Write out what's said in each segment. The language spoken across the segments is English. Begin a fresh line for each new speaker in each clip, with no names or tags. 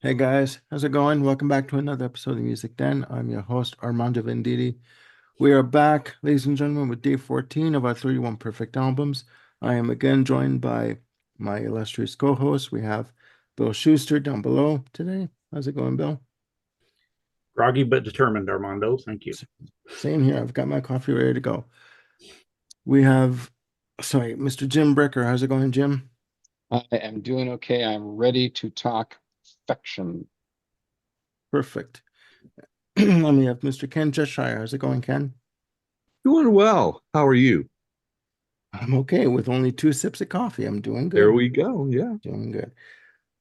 Hey guys, how's it going? Welcome back to another episode of Music Den. I'm your host, Armando Venditti. We are back, ladies and gentlemen, with day 14 of our 31 Perfect Albums. I am again joined by my illustrious co-host. We have Bill Schuster down below today. How's it going, Bill?
Groggy but determined, Armando. Thank you.
S- Same here. I've got my coffee ready to go. We have, sorry, Mr. Jim Brecker. How's it going, Jim?
I am doing okay. I'm ready to talk fiction.
Perfect. And we have Mr. Ken Cheshire. How's it going, Ken?
Doing well. How are you?
I'm okay with only two sips of coffee. I'm doing
There
good.
we go. Yeah.
Doing good.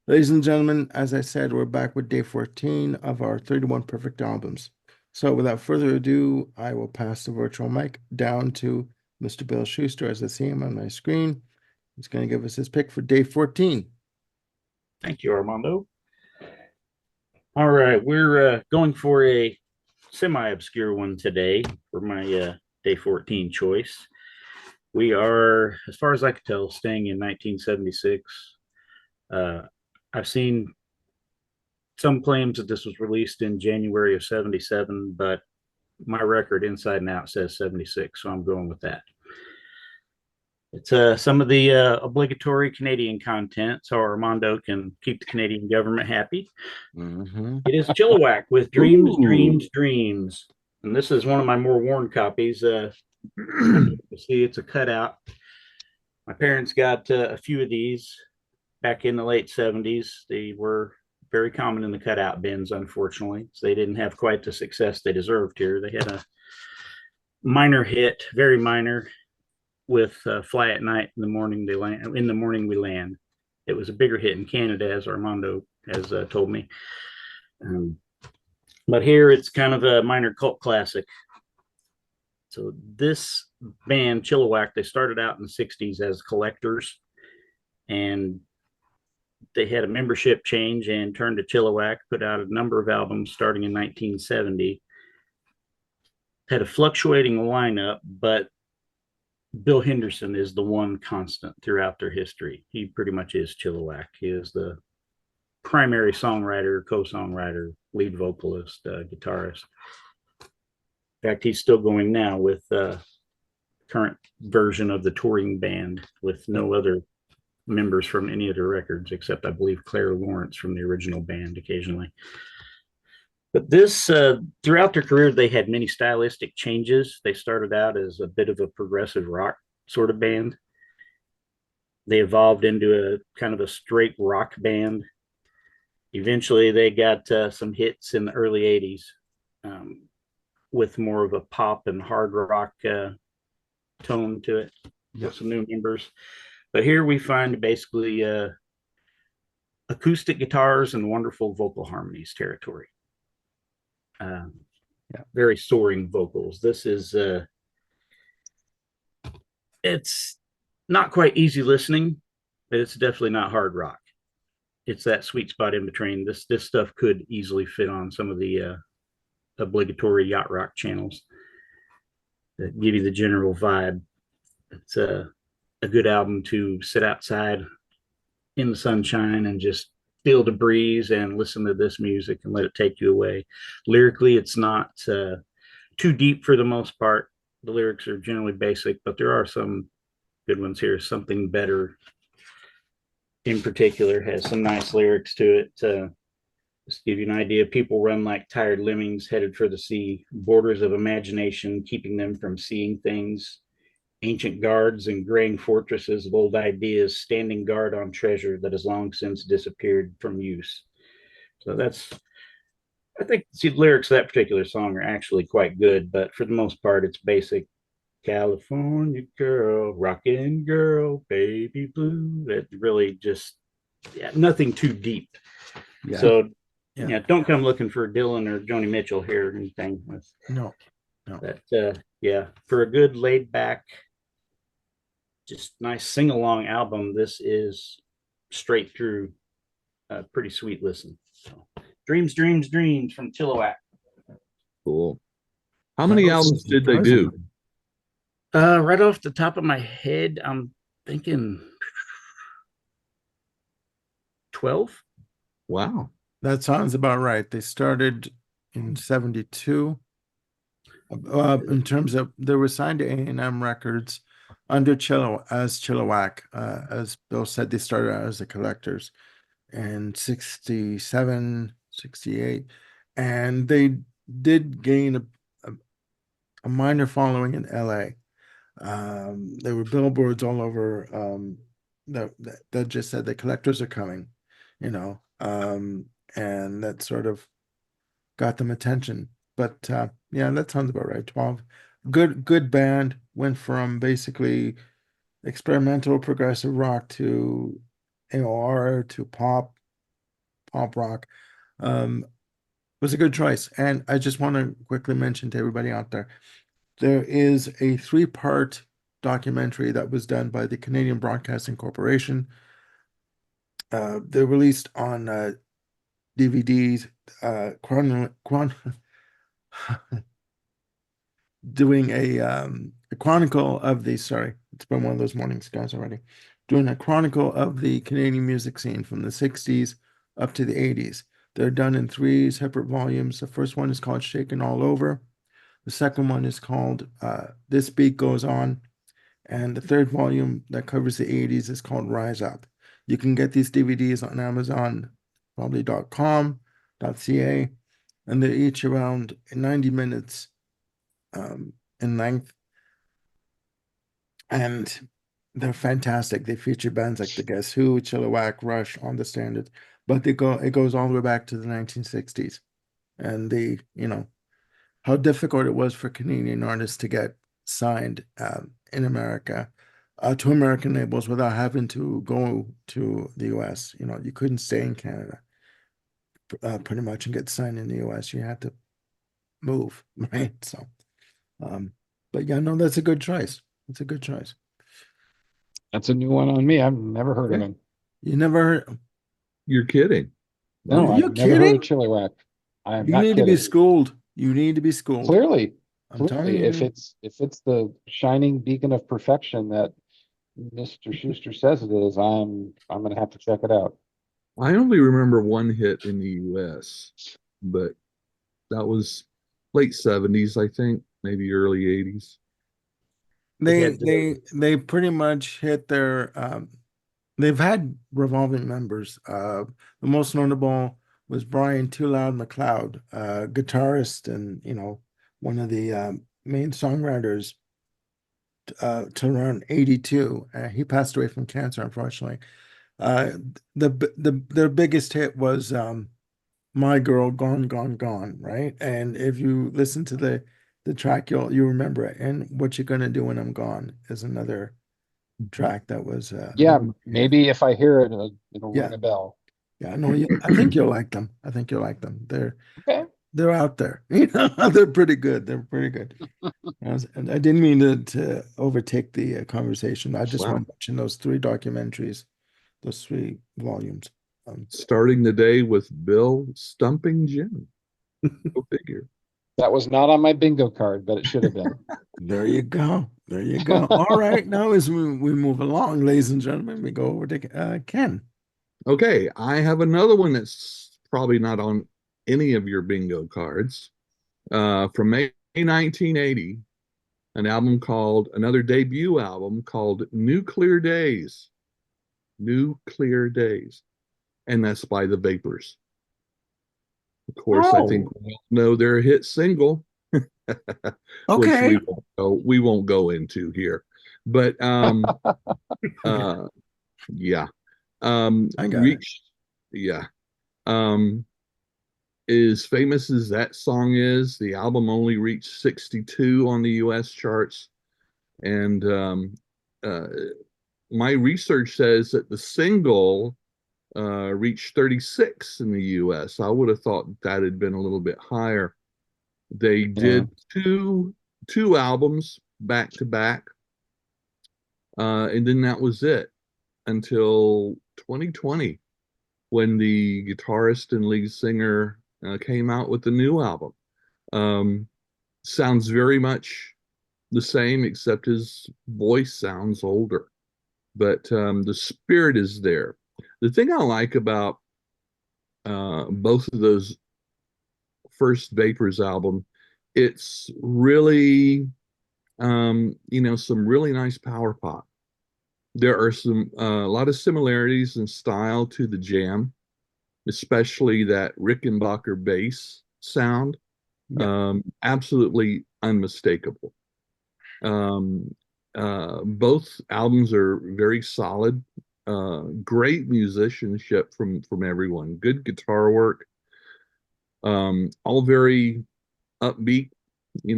Ladies and gentlemen, as I said, we're back with day 14 of our 31 perfect albums. So without further ado, I will pass the virtual mic down to Mr. Bill Schuster as I see him on my screen. He's going to give us his pick for day 14.
Thank you, Armando. All right, we're going for a semi-obscure one today for my day 14 choice. We are, as far as I could tell, staying in 1976. Uh, I've seen some claims that this was released in January of 77, but my record inside and out says 76, so I'm going with that. It's some of the obligatory Canadian content, so Armando can keep the Canadian government happy.
Mm-hmm.
It is Chilliwack with Dreams,
Ooh.
Dreams, Dreams. And this is one of my more worn copies. You see, it's a cutout. My parents got a few of these back in the late 70s. They were very common in the cutout bins, unfortunately. So they didn't have quite the success they deserved here. They had a minor hit, very minor, with Fly at Night in the morning they land. In the morning we land. It was a bigger hit in Canada, as Armando has told me. Um, but here it's kind of a minor cult classic. So this band, Chilliwack, they started out in the 60s as collectors, and they had a membership change and turned to Chilliwack, put out a number of albums starting in 1970. Had a fluctuating lineup, but Bill Henderson is the one constant throughout their history. He pretty much is Chilliwack. He is the primary songwriter, co-songwriter, lead vocalist, guitarist. In fact, he's still going now with current version of the touring band with no other members from any of their records except I believe Claire Lawrence from the original band occasionally. But this throughout their career they had many stylistic changes. They started out as a bit of a progressive rock sort of band. They evolved into a kind of a straight rock band. Eventually they got some hits in the early 80s, with more of a pop and hard rock tone to it, with some new members. But here we find basically acoustic guitars and wonderful vocal harmonies territory. Um,
Yeah.
Very soaring vocals. This is it's not quite easy listening, but it's definitely not hard rock. It's that sweet spot in between. This stuff could easily fit on some of the obligatory yacht rock channels that give you the general vibe. It's a good album to sit outside in the sunshine and just feel the breeze and listen to this music and let it take you away. Lyrically, it's not too deep for the most part. The lyrics are generally basic, but there are some good ones here. Something Better, in particular, has some nice lyrics to it. Just to give you an idea, people run like tired lemmings headed for the sea, borders of imagination keeping them from seeing things, ancient guards and graying fortresses of old ideas standing guard on treasure that has long since disappeared from use. So that's, I think, see, the lyrics of that particular song are actually quite good, but for the most part, it's basic California girl, rockin' girl, baby blue. It really just, yeah, nothing too deep.
Yeah.
So,
Yeah.
yeah, don't come looking for Dylan or Joni Mitchell here or anything with
No. No.
that. Yeah, for a good laid back, just nice sing along album, this is straight through a pretty sweet listen. So, Dreams, Dreams, Dreams from Chilliwack.
Cool. How
That
many
was
albums did they
surprising.
do?
Right off the top of my head, I'm thinking 12.
Wow.
That sounds about right. They started in 72. In terms of they were signed to A&M Records under Chilliwack. As Bill said, they started out as the Collectors in 67, 68, and they did gain a minor following in LA. There were billboards all over that just said the Collectors are coming, you know, and that sort of got them attention. But yeah, that sounds about right. 12. Good band. Went from basically experimental progressive rock to AOR to pop rock. Um, was a good choice. And I just want to quickly mention to everybody out there, there is a three-part documentary that was done by the Canadian Broadcasting Corporation. They're released on DVDs, doing a chronicle of the sorry, it's been one of those mornings, guys, already. Doing a chronicle of the Canadian music scene from the 60s up to the 80s. They're done in three separate volumes. The first one is called Shaken All Over. The second one is called This Beat Goes On. And the third volume that covers the 80s is called Rise Up. You can get these DVDs on Amazon, probably .com, .ca, and they're each around 90 minutes in length. And they're fantastic. They feature bands like the Guess Who, Chilliwack, Rush on the standard, but it goes all the way back to the 1960s. And how difficult it was for Canadian artists to get signed in America to American labels without having to go to the US. You couldn't stay in Canada pretty much and get signed in the US. You had to move, right? So, but yeah, no, that's a good choice. It's a good choice.
That's a new one on me. I've never heard of
Yeah.
him.
You never heard?
You're kidding.
No,
Are
I've
you
never heard of
kidding?
Chilliwack. I am
You
not
need to be
kidding.
schooled. You need to be schooled.
Clearly,
I'm telling
if
you.
it's the shining beacon of perfection that Mr. Schuster says it is, I'm gonna have to check it out.
I only remember one hit in the US, but that was late 70s, I think, maybe early 80s.
They
had
they pretty much hit their they've had revolving members. The most notable was Brian Too Loud McLeod, guitarist and one of the main songwriters to around 82. He passed away from cancer, unfortunately. Their biggest hit was My Girl Gone Gone Gone, right? And if you listen to the track, you remember it. And What You Gonna Do When I'm Gone is another track that was
Yeah, maybe if I hear it, it'll
Yeah.
ring a bell.
Yeah, no, I think you'll like them. I think you'll like them.
Okay.
They're out there. They're pretty good. They're pretty good. And I didn't mean to overtake the conversation. I just
Wow.
want to mention those three documentaries, those three volumes.
Starting the day with Bill stumping Jim. Go figure.
That was not on my bingo card, but it should have been.
There you go. There you go. All right. Now as we move along, ladies and gentlemen, we go over to Ken.
Okay, I have another one that's probably not on any of your bingo cards. From May 1980, another debut album called Nuclear Days. Nuclear Days. And that's by the Vapors. Of course, I think we all know their hit single,
Okay.
which we won't go into here. But yeah.
I got
reached yeah. As famous as that song is, the album only reached 62 on the US charts. And my research says that the single reached 36 in the US. I would have thought that had been a little bit higher. They did two albums back to back. And then that was it until 2020, when the guitarist and lead singer came out with the new album. Sounds very much the same, except his voice sounds older. But the spirit is there. The thing I like about both of those first Vapors album, it's really, some really nice power pop. There are a lot of similarities in style to the Jam, especially that Rickenbacker bass sound.
Yeah.
Absolutely unmistakable. Both albums are very solid. Great musicianship from everyone. Good guitar work. All very upbeat, you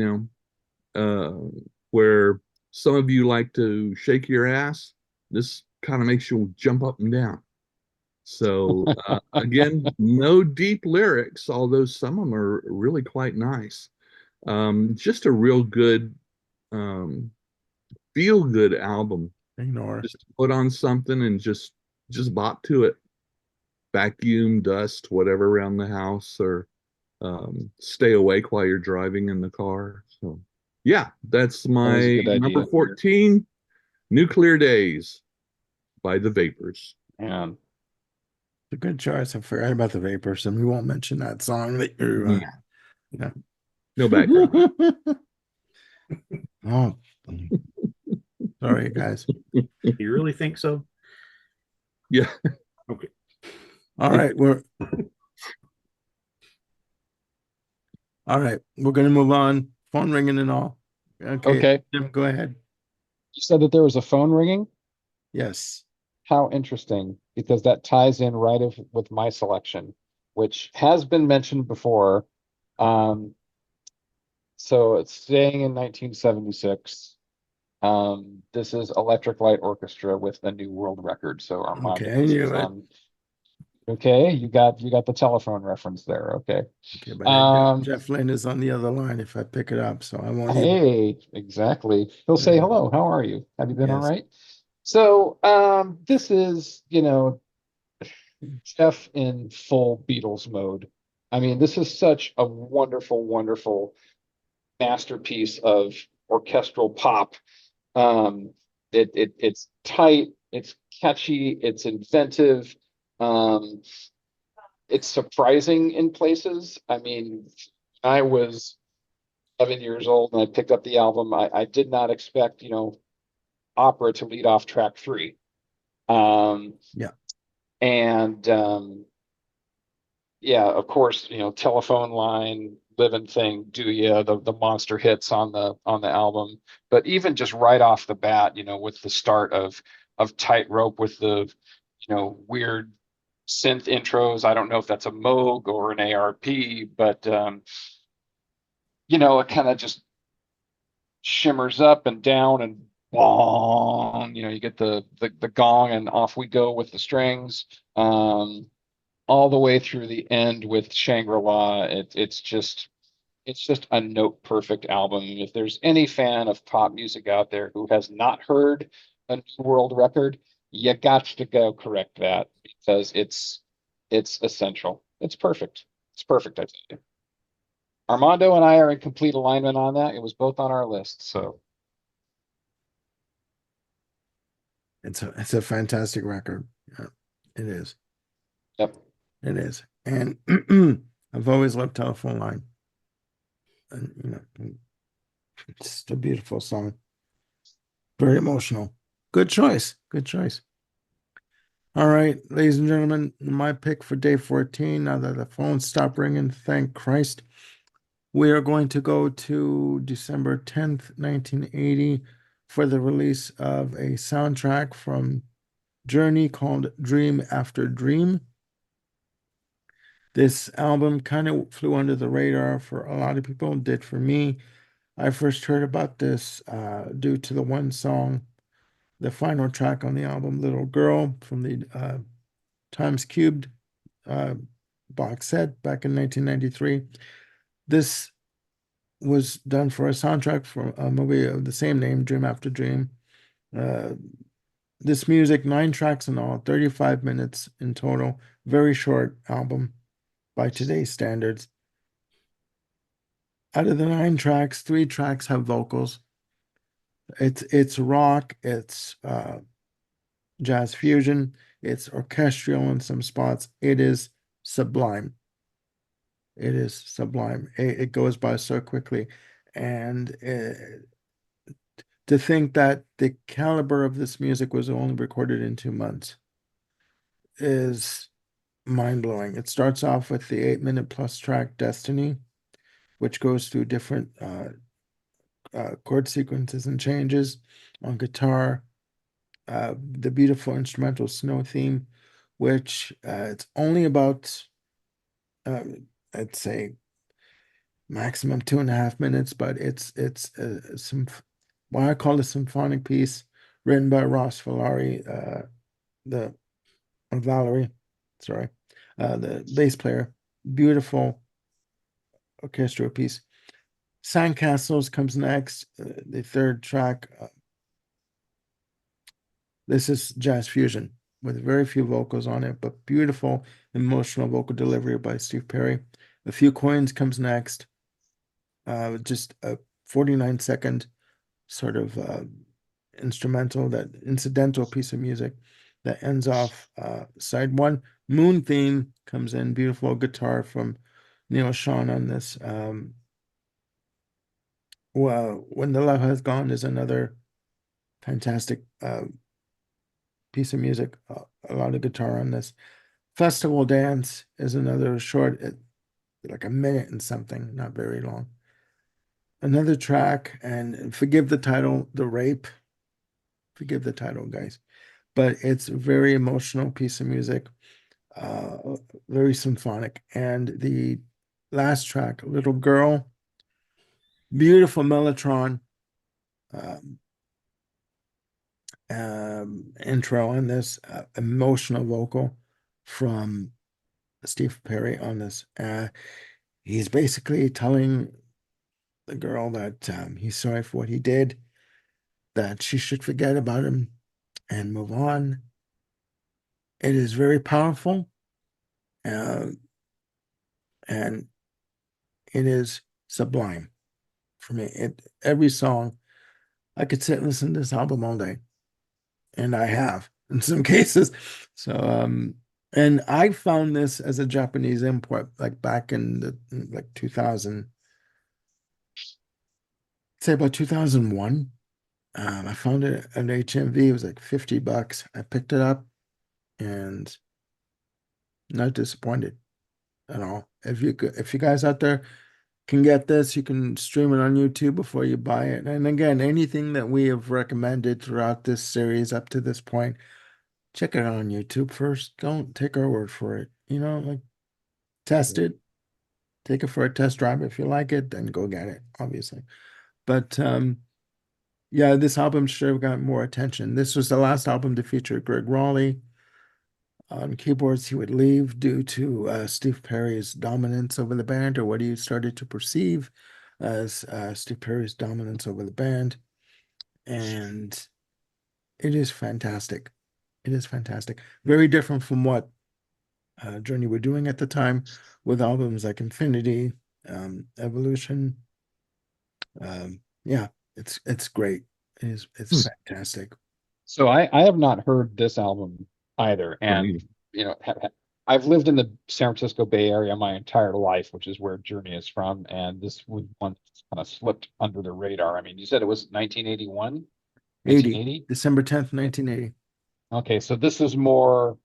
know, where some of you like to shake your ass. This kind of makes you jump up and down. So again, no deep lyrics, although some of them are really quite nice. Just a real good feel good album.
Ignore.
Just put on something and just bop to it. Vacuum, dust, whatever around the house, or stay awake while you're driving in the car. So yeah, that's
Always a
my
good
number
idea.
14, Nuclear Days by the Vapors.
And
It's a good choice. I forgot about the Vapors, and we won't mention that song that you're.
Yeah. No background.
Oh, sorry, guys.
You really think so?
Yeah.
Okay.
All right, we're gonna move on. Phone ringing and all. Okay,
okay,
Jim, go ahead.
you said that there was a phone ringing.
Yes.
How interesting, because that ties in with my selection, which has been mentioned before. Um, so it's staying in 1976. This is Electric Light Orchestra with a new world record. So Armando,
Okay, I
this
knew
is
it.
on. Okay, you got the telephone reference there. Okay.
Okay, but
Um,
Jeff Lynne is on the other line if I pick it up, so I won't even.
hey, exactly. He'll say
Yeah.
hello. How are you? Have you been all
Yes.
right? So, this is, Jeff in full Beatles mode. I mean, this is such a wonderful, wonderful masterpiece of orchestral pop. It's tight, it's catchy, it's inventive, um, it's surprising in places. I mean, I was 11 years old and I picked up the album. I did not expect, opera to lead off track three.
Yeah.
And yeah, of course, telephone line, living thing, do ya, the monster hits on the album. But even just right off the bat, with the start of Tightrope with the, weird synth intros. I don't know if that's a Moog or an ARP, but it kind of just shimmers up and down and bong, you get the gong and off we go with the strings. All the way through the end with Shangri-La. It's just a note perfect album. If there's any fan of pop music out there who has not heard a new world record, you got to go correct that, because it's essential. It's perfect. It's perfect, I tell you. Armando and I are in complete alignment on that. It was both on our list. So
It's a fantastic record. Yeah, it is.
yep.
It is. And I've always loved Telephone Line. And it's just a beautiful song. Very emotional. Good choice. Good choice. All right, ladies and gentlemen, my pick for day 14, now that the phone stopped ringing, thank Christ. We are going to go to December 10th, 1980 for the release of a soundtrack from Journey called Dream After Dream. This album kind of flew under the radar for a lot of people, did for me. I first heard about this due to the one song, the final track on the album, Little Girl, from the Times Cubed box set back in 1993. This was done for a soundtrack for a movie of the same name, Dream After Dream. This music, 9 tracks in all, 35 minutes in total. Very short album by today's standards. Out of the 9 tracks, 3 tracks have vocals. It's rock, it's jazz fusion, it's orchestral in some spots. It is sublime. It is sublime. It goes by so quickly, and to think that the caliber of this music was only recorded in 2 months is mind-blowing. It starts off with the 8-minute plus track Destiny, which goes through different chord sequences and changes on guitar. The beautiful instrumental Snow theme, which it's only about I'd say maximum 2.5 minutes, but it's some what I call a symphonic piece written by Ross Vallari, the Valerie, sorry, the bass player. Beautiful orchestral piece. Sandcastles comes next, the third track. This is jazz fusion with very few vocals on it, but beautiful emotional vocal delivery by Steve Perry. A Few Coins comes next. Just a 49-second sort of instrumental, that incidental piece of music that ends off side one. Moon Theme comes in, beautiful guitar from Neil Sean on this. Well, When the Love Has Gone is another fantastic piece of music, a lot of guitar on this. Festival Dance is another short, like a minute and something, not very long. Another track, and forgive the title, The Rape. Forgive the title, guys. But it's a very emotional piece of music, very symphonic. And the last track, Little Girl, beautiful mellotron intro on this, emotional vocal from Steve Perry on this. He's basically telling the girl that he's sorry for what he did, that she should forget about him and move on. It is very powerful, and it is sublime for me. Every song, I could sit and listen to this album all day, and I have in some cases. So, and I found this as a Japanese import, like back in the like 2000, say about 2001. I found it at HMV. It was like $50. I picked it up and not disappointed at all. If you guys out there can get this, you can stream it on YouTube before you buy it. And again, anything that we have recommended throughout this series up to this point, check it out on YouTube first. Don't take our word for it. Like test it, take it for a test drive. If you like it, then go get it, obviously. But yeah, this album should have gotten more attention. This was the last album to feature Greg Raleigh on keyboards. He would leave due to Steve Perry's dominance over the band, or what he started to perceive as Steve Perry's dominance over the band. And it is fantastic. It is fantastic. Very different from what Journey were doing at the time, with albums like Infinity, Evolution. Yeah, it's great. It's fantastic.
So I have not heard this album either, and
either.
I've lived in the San Francisco Bay Area my entire life, which is where Journey is from, and this one kind of slipped under the radar. I mean, you said it was 1981, 1980?
December 10th, 1980.
Okay, so this is more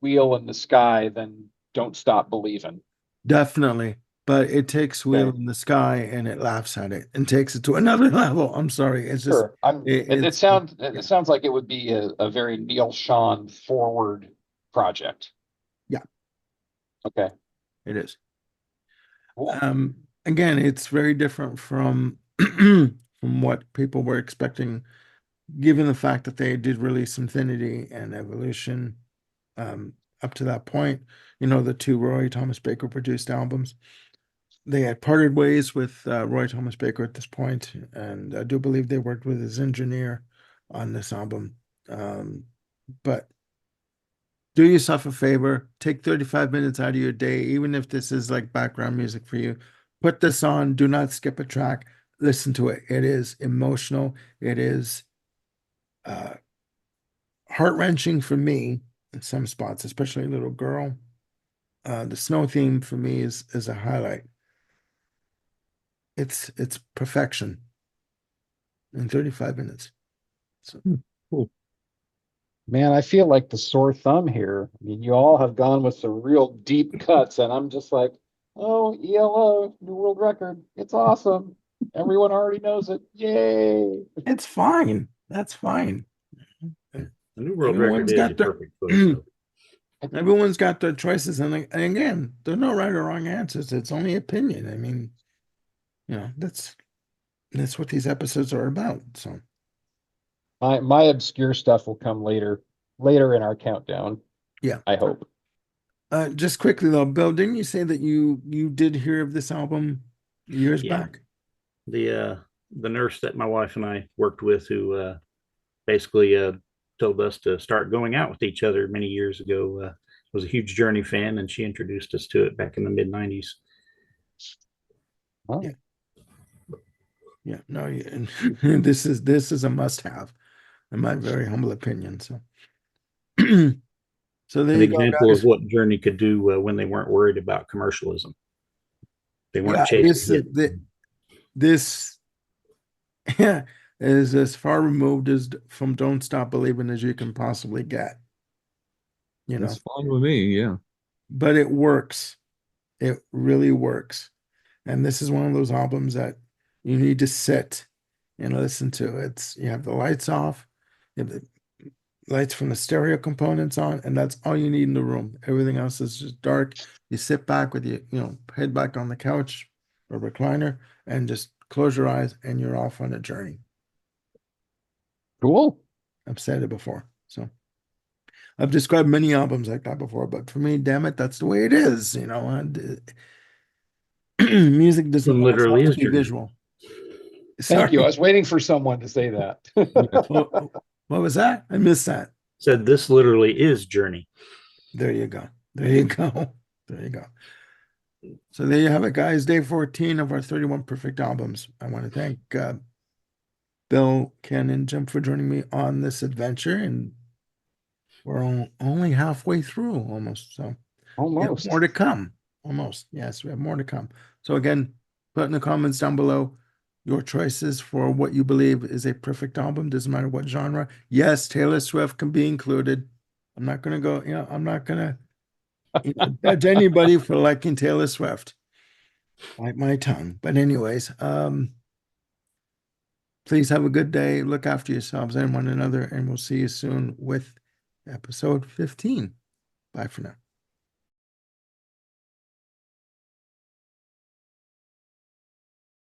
Wheel in the Sky than Don't Stop Believing.
Definitely. But it takes Wheel
Okay.
in the Sky and it laughs at it and takes it to another level. I'm sorry. It's just
Sure. It sounds like it would be a very Neil Sean forward project.
Yeah.
Okay.
it is.
Cool.
Again, it's very different from from what people were expecting, given the fact that they did release Infinity and Evolution up to that point. The two Roy Thomas Baker produced albums. They had parted ways with Roy Thomas Baker at this point, and I do believe they worked with his engineer on this album. But do yourself a favor, take 35 minutes out of your day, even if this is like background music for you. Put this on, do not skip a track, listen to it. It is emotional. It is heart-wrenching for me in some spots, especially Little Girl. The snow theme for me is a highlight. It's perfection in 35 minutes. So
Cool.
Man, I feel like the sore thumb here. I mean, you all have gone with some real deep cuts, and I'm just like, oh, ELO, new world record. It's awesome. Everyone already knows it. Yay.
it's fine. That's fine.
The new world
Everyone's
record is
got
a
their-
perfect choice. though.
Everyone's got their choices, and again, there's no right or wrong answers. It's only opinion. I mean, that's what these episodes are about. So
My obscure stuff will come later in our countdown.
Yeah.
I hope.
just quickly though, Bill, didn't you say that you did hear of this album years
Yeah.
back?
The nurse that my wife and I worked with, who basically told us to start going out with each other many years ago, was a huge Journey fan, and she introduced us to it back in the mid '90s.
Oh,
Yeah. Yeah, no, this is a must-have, in my very humble opinion. So, so there
An
you go,
example
guys.
of what Journey could do when they weren't worried about commercialism. They weren't
Yeah,
chasing
this is
it.
this is as far removed as from "Don't Stop Believing" as you can possibly get.
That's fine with me. Yeah.
But it works. It really works. And this is one of those albums that you need to sit and listen to. You have the lights off, you have the lights from the stereo components on, and that's all you need in the room. Everything else is just dark. You sit back with your, head back on the couch or recliner and just close your eyes and you're off on a journey.
cool.
I've said it before. So I've described many albums like that before, but for me, damn it, that's the way it is, and music doesn't always
Literally
have
is
to be
journey.
visual.
Thank you. I
Sorry.
was waiting for someone to say that.
What was that? I missed that.
Said this literally is Journey.
There you go. There you go. There you go. So there you have it, guys. Day 14 of our 31 perfect albums. I want to thank Bill, Ken, and Jim for joining me on this adventure. And we're only halfway through almost. So we have
Almost.
more to come. Almost. Yes, we have more to come. So again, put in the comments down below your choices for what you believe is a perfect album. Doesn't matter what genre. Yes, Taylor Swift can be included. I'm not going to go, I'm not going to judge anybody for liking Taylor Swift. Bite my tongue. But anyways, please have a good day. Look after yourselves and one another, and we'll see you soon with episode 15. Bye for now.